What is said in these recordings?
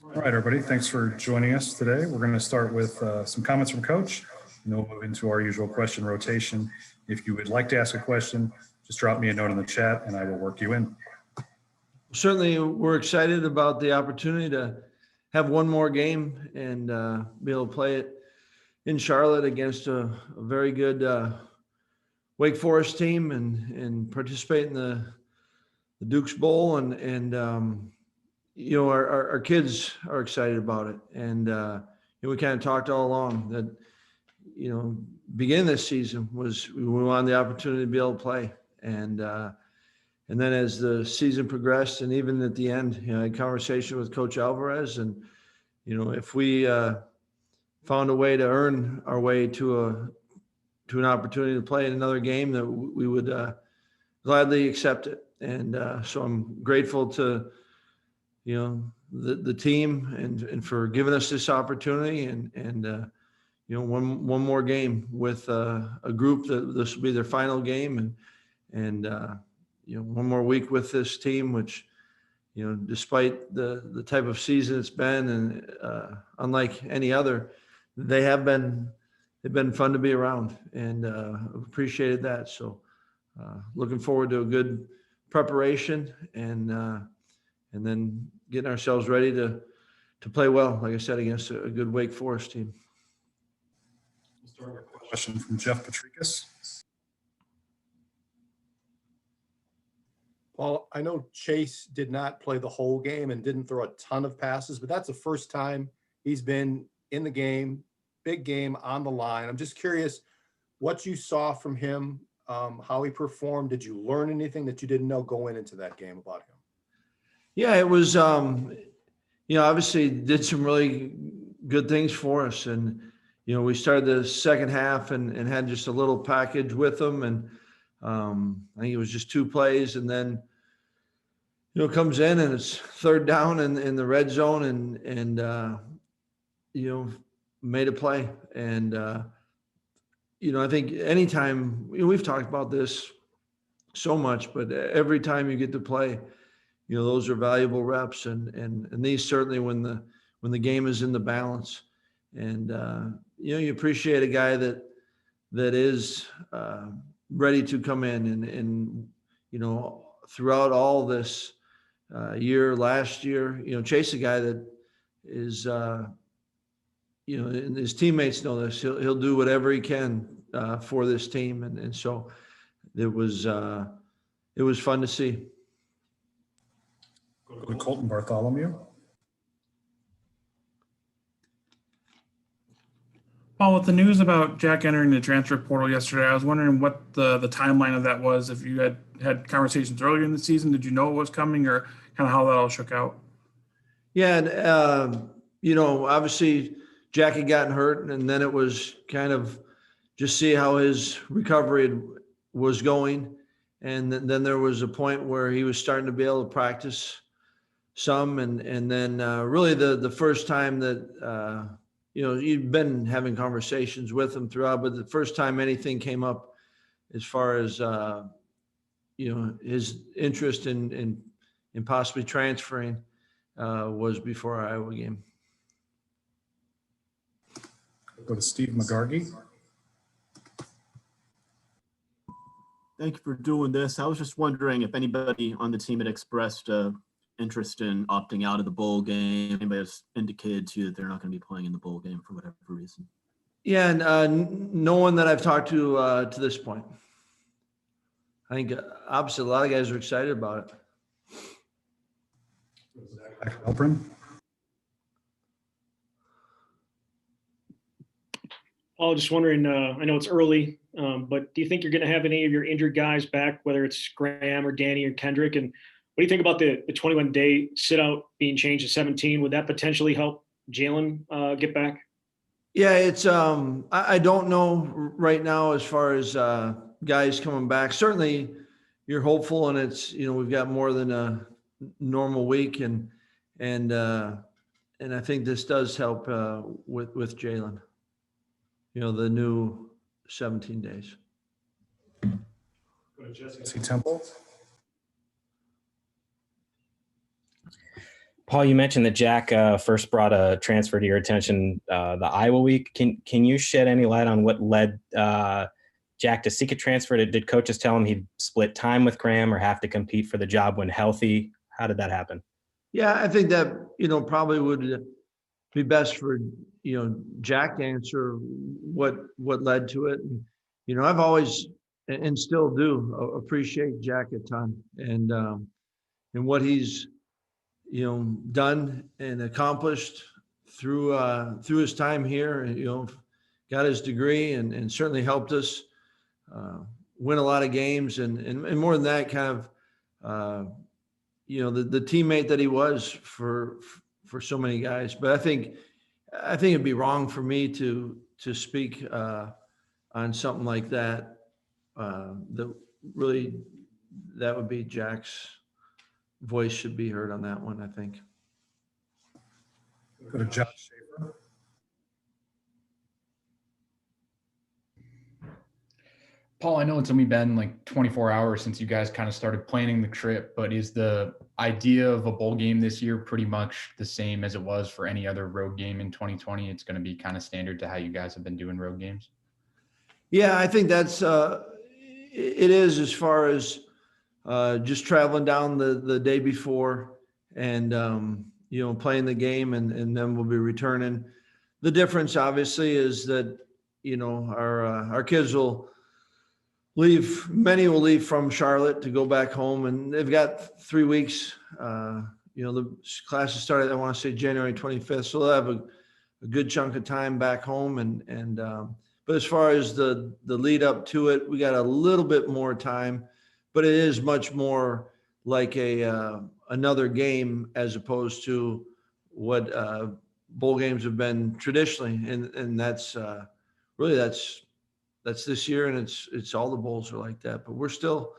All right, everybody, thanks for joining us today. We're going to start with some comments from Coach, and then we'll move into our usual question rotation. If you would like to ask a question, just drop me a note in the chat and I will work you in. Certainly, we're excited about the opportunity to have one more game and be able to play it in Charlotte against a very good Wake Forest team and participate in the Duke's Bowl. Our kids are excited about it. And we kind of talked all along that, beginning this season was we wanted the opportunity to be able to play. And then as the season progressed and even at the end, I had a conversation with Coach Alvarez and, if we found a way to earn our way to an opportunity to play in another game, that we would gladly accept it. And so I'm grateful to, the team and for giving us this opportunity and one more game with a group that this will be their final game and one more week with this team, which, despite the type of season it's been and unlike any other, they've been fun to be around and appreciated that. So looking forward to a good preparation and then getting ourselves ready to play well, like I said, against a good Wake Forest team. We'll start with a question from Jeff Patrikas. Well, I know Chase did not play the whole game and didn't throw a ton of passes, but that's the first time he's been in the game, big game on the line. I'm just curious what you saw from him, how he performed. Did you learn anything that you didn't know going into that game about him? Yeah, it was, obviously did some really good things for us. And, we started the second half and had just a little package with them. And I think it was just 2 plays. And then, comes in and it's third down in the red zone and made a play. And, I think anytime, we've talked about this so much, but every time you get to play, those are valuable reps and these certainly when the game is in the balance and, you appreciate a guy that is ready to come in and throughout all this last year, Chase, a guy that is, and his teammates know this, he'll do whatever he can for this team. And so it was fun to see. Go to Colton Bartholomew. Paul, with the news about Jack entering the transfer portal yesterday, I was wondering what the timeline of that was. If you had conversations earlier in the season, did you know it was coming or kind of how that all shook out? Yeah. And, obviously Jack had gotten hurt and then it was kind of just see how his recovery was going. And then there was a point where he was starting to be able to practice some. And then really the first time that, you'd been having conversations with him throughout, but the first time anything came up as far as, his interest in possibly transferring was before our Iowa game. Go to Steve McGargy. Thank you for doing this. I was just wondering if anybody on the team had expressed interest in opting out of the bowl game. Anybody has indicated to you that they're not going to be playing in the bowl game for whatever reason? Yeah, and no one that I've talked to this point. I think obviously a lot of guys are excited about it. Alprin. Paul, just wondering, I know it's early, but do you think you're going to have any of your injured guys back, whether it's Graham or Danny or Kendrick? And what do you think about the 21-day sit-out being changed to 17? Would that potentially help Jalen get back? Yeah, it's I don't know right now as far as guys coming back. Certainly you're hopeful, and it's we've got more than a normal week, and I think this does help with Jalen. The new 17 days. Go to Jesse Temple. Paul, you mentioned that Jack first brought a transfer to your attention the Iowa week. Can you shed any light on what led Jack to seek a transfer? Did coaches tell him he'd split time with Graham or have to compete for the job when healthy? How did that happen? Yeah, I think that, probably would be best for, Jack to answer what led to it. And, I've always, and still do, appreciate Jack a ton and what he's, done and accomplished through his time here, got his degree and certainly helped us win a lot of games and more than that, kind of, the teammate that he was for so many guys. But I think it'd be wrong for me to speak on something like that. That would be Jack's voice should be heard on that one, I think. Go to Josh Schaefer. Paul, I know it's only been like 24 hours since you guys kind of started planning the trip, but is the idea of a bowl game this year pretty much the same as it was for any other road game in 2020? It's going to be kind of standard to how you guys have been doing road games? Yeah, I think that's it is, as far as just traveling down the day before and playing the game and then we'll be returning. The difference obviously is that our kids will leave. Many will leave from Charlotte to go back home, and they've got 3 weeks. The classes started, I want to say, January 25th, so they'll have a good chunk of time back home. And but as far as the lead up to it, we got a little bit more time, but it is much more like another game as opposed to what bowl games have been traditionally, and that's really that's this year, and it's all the bowls are like that. But we're still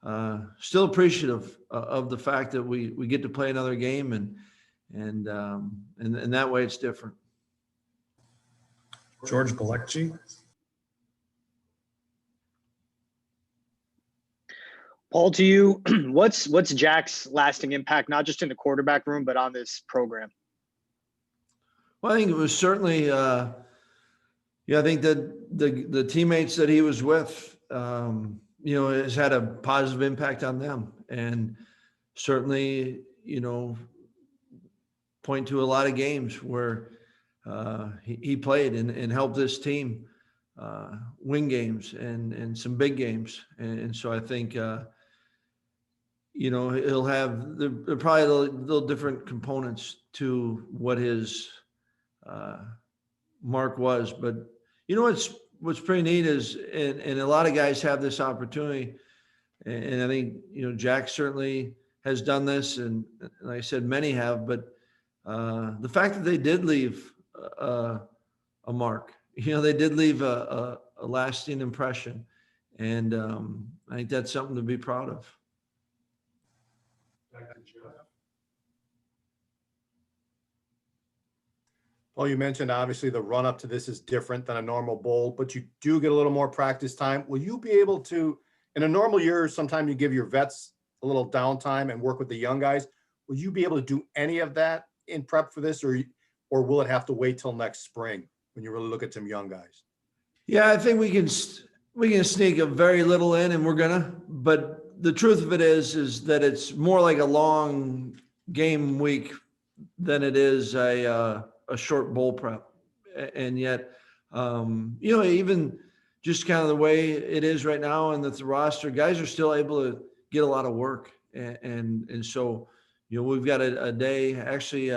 appreciative of the fact that we get to play another game, and that way it's different. George Galecki. Paul, to you, what's Jack's lasting impact, not just in the quarterback room, but on this program? Well, I think it was certainly, I think that the teammates that he was with, has had a positive impact on them, and certainly, point to a lot of games where he played and helped this team win games and some big games. And so I think, he'll have they're probably little different components to what his mark was. But what's pretty neat is, and a lot of guys have this opportunity, and I think, Jack certainly has done this, and like I said, many have, but the fact that they did leave a mark, they did leave a lasting impression, and I think that's something to be proud of. Well, you mentioned obviously the run up to this is different than a normal bowl, but you do get a little more practice time. Will you be able to, in a normal year, sometimes you give your vets a little downtime and work with the young guys. Will you be able to do any of that in prep for this, or will it have to wait till next spring when you really look at some young guys? Yeah, I think we can sneak a very little in, and but the truth of it is that it's more like a long game week than it is a short bowl prep. And yet, even just kind of the way it is right now and the roster, guys are still able to get a lot of work. And so, we've got a day, actually,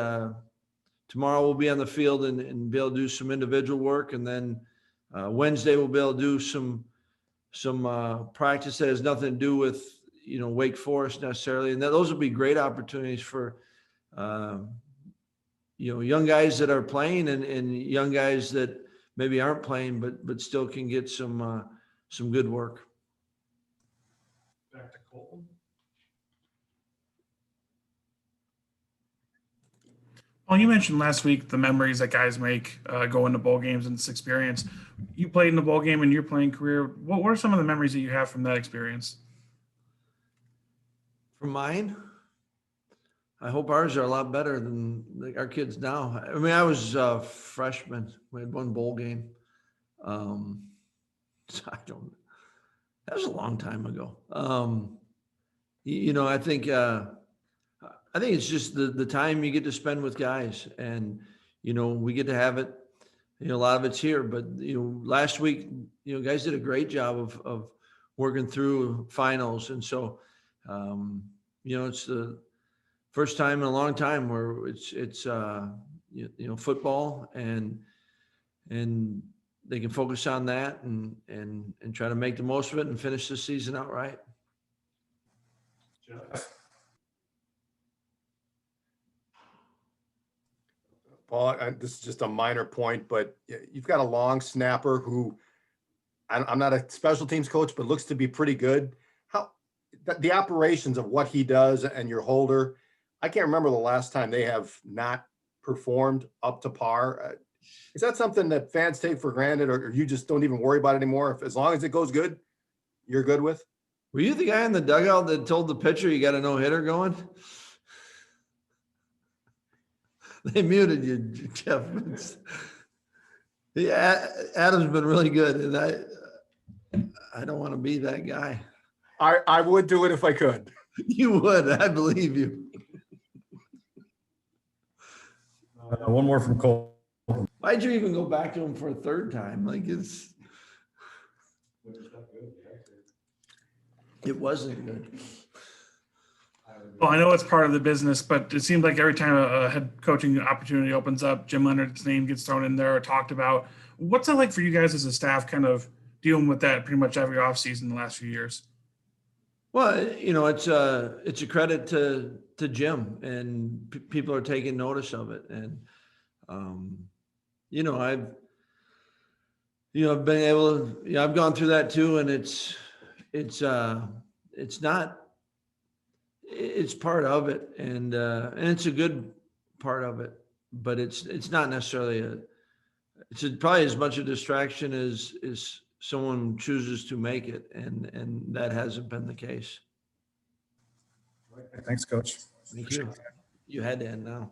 tomorrow we'll be on the field and be able to do some individual work. And then Wednesday we'll be able to do some practice that has nothing to do with, Wake Forest necessarily. And those will be great opportunities for, young guys that are playing and young guys that maybe aren't playing, but still can get some good work. Back to Colton. Well, you mentioned last week the memories that guys make going to bowl games and this experience. You played in the bowl game in your playing career. What are some of the memories that you have from that experience? From mine? I hope ours are a lot better than our kids now. I mean, I was a freshman. We had one bowl game. So that was a long time ago. I think it's just the time you get to spend with guys, and, we get to have it, a lot of it's here, but, last week, guys did a great job of working through finals. And so, it's the first time in a long time where it's football, and they can focus on that and try to make the most of it and finish the season out right. Paul, this is just a minor point, but you've got a long snapper who I'm not a special teams coach, but looks to be pretty good. How the operations of what he does and your holder, I can't remember the last time they have not performed up to par. Is that something that fans take for granted, or you just don't even worry about it anymore? As long as it goes good, you're good with? Were you the guy in the dugout that told the pitcher you got a no-hitter going? They muted you, Jeff. Yeah, Adam's been really good, and I don't want to be that guy. I would do it if I could. You would, I believe you. One more from Cole. Why'd you even go back to him for a third time? It wasn't good. Well, I know it's part of the business, but it seems like every time a head coaching opportunity opens up, Jim Leonard's name gets thrown in there or talked about. What's it like for you guys as a staff, kind of dealing with that pretty much every offseason in the last few years? Well, it's a credit to Jim, and people are taking notice of it. And, I've been able to, I've gone through that too. And it's part of it. And it's a good part of it, but it's not necessarily it's probably as much a distraction as someone chooses to make it. And that hasn't been the case. Thanks, Coach. Thank you. You had to end now.